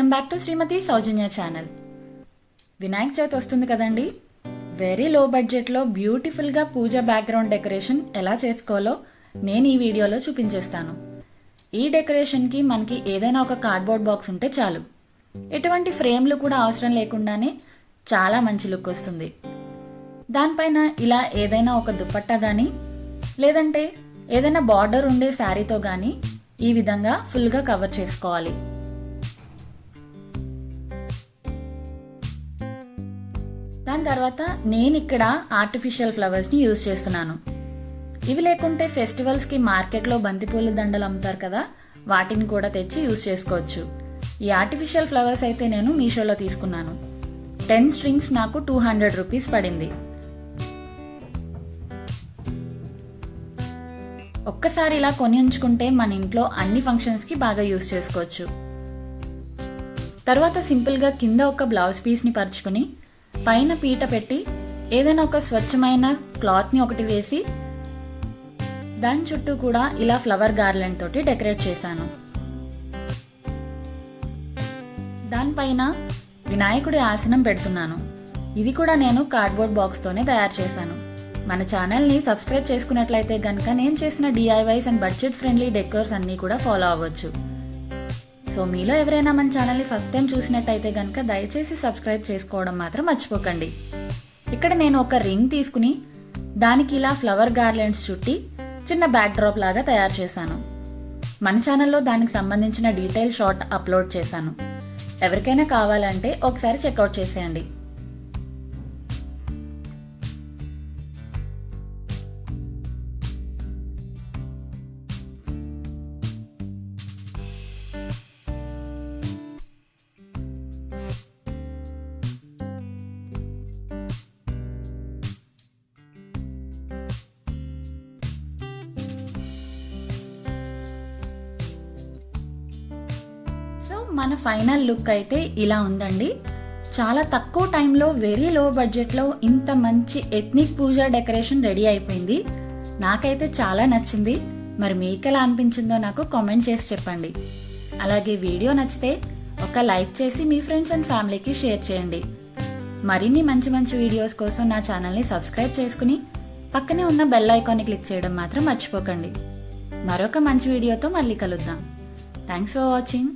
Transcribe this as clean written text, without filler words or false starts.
Welcome back to Srimathi Soujanya channel. Vinayaka Chavithi వస్తుంది కదండి. Very low బడ్జెట్లో బ్యూటిఫుల్గా పూజ బ్యాక్గ్రౌండ్ డెకరేషన్ ఎలా చేసుకోవాలో నేను ఈ వీడియోలో చూపించేస్తాను. ఈ డెకరేషన్కి మనకి ఏదైనా ఒక కార్డ్బోర్డ్ బాక్స్ ఉంటే చాలు. ఎటువంటి ఫ్రేమ్లు కూడా అవసరం లేకుండానే చాలా మంచి లుక్ వస్తుంది. దానిపైన ఇలా ఏదైనా ఒక దుపట్టా కానీ లేదంటే ఏదైనా బార్డర్ ఉండే శారీతో కానీ ఈ విధంగా ఫుల్గా కవర్ చేసుకోవాలి. దాని తర్వాత నేను ఇక్కడ ఆర్టిఫిషియల్ ఫ్లవర్స్ని యూజ్ చేస్తున్నాను. ఇవి లేకుంటే ఫెస్టివల్స్కి మార్కెట్లో బంతిపూల దండలు అమ్ముతారు కదా, వాటిని కూడా తెచ్చి యూజ్ చేసుకోవచ్చు. ఈ ఆర్టిఫిషియల్ ఫ్లవర్స్ అయితే నేను మీషోలో తీసుకున్నాను. 10 స్ట్రింగ్స్ నాకు 200 రూపీస్ పడింది. ఒక్కసారి ఇలా కొని ఉంచుకుంటే మన ఇంట్లో అన్ని ఫంక్షన్స్కి బాగా యూజ్ చేసుకోవచ్చు. తర్వాత సింపుల్గా కింద ఒక బ్లౌజ్ పీస్ని పరుచుకుని పైన పీట పెట్టి ఏదైనా ఒక స్వచ్ఛమైన క్లాత్ని ఒకటి వేసి దాని చుట్టూ కూడా ఇలా ఫ్లవర్ గార్లెండ్ తోటి డెకరేట్ చేశాను. దానిపైన వినాయకుడి ఆసనం పెడుతున్నాను. ఇది కూడా నేను కార్డ్బోర్డ్ బాక్స్తోనే తయారు చేశాను. మన ఛానల్ని సబ్స్క్రైబ్ చేసుకున్నట్లయితే కనుక నేను చేసిన DIYs and budget friendly decors అన్నీ కూడా ఫాలో అవ్వచ్చు. సో మీలో ఎవరైనా మన ఛానల్ని ఫస్ట్ టైం చూసినట్టయితే కనుక దయచేసి సబ్స్క్రైబ్ చేసుకోవడం మాత్రం మర్చిపోకండి. ఇక్కడ నేను ఒక రింగ్ తీసుకుని దానికి ఇలా ఫ్లవర్ గార్లెండ్స్ చుట్టి చిన్న బ్యాక్ డ్రాప్ లాగా తయారు చేశాను. మన ఛానల్లో దానికి సంబంధించిన డీటెయిల్ షార్ట్ అప్లోడ్ చేశాను. ఎవరికైనా కావాలంటే ఒకసారి చెక్అవుట్ చేసేయండి. మన ఫైనల్ లుక్ అయితే ఇలా ఉందండి. చాలా తక్కువ టైంలో వెరీ లో బడ్జెట్లో ఇంత మంచి ఎథ్నిక్ పూజ డెకరేషన్ రెడీ అయిపోయింది. నాకైతే చాలా నచ్చింది. మరి మీకు ఎలా అనిపించిందో నాకు కామెంట్ చేసి చెప్పండి. అలాగే వీడియో నచ్చితే ఒక లైక్ చేసి మీ ఫ్రెండ్స్ అండ్ ఫ్యామిలీకి షేర్ చేయండి. మరిన్ని మంచి మంచి వీడియోస్ కోసం నా ఛానల్ని సబ్స్క్రైబ్ చేసుకుని పక్కనే ఉన్న బెల్ ఐకాన్ని క్లిక్ చేయడం మాత్రం మర్చిపోకండి. మరొక మంచి వీడియోతో మళ్ళీ కలుద్దాం. Thanks for watching.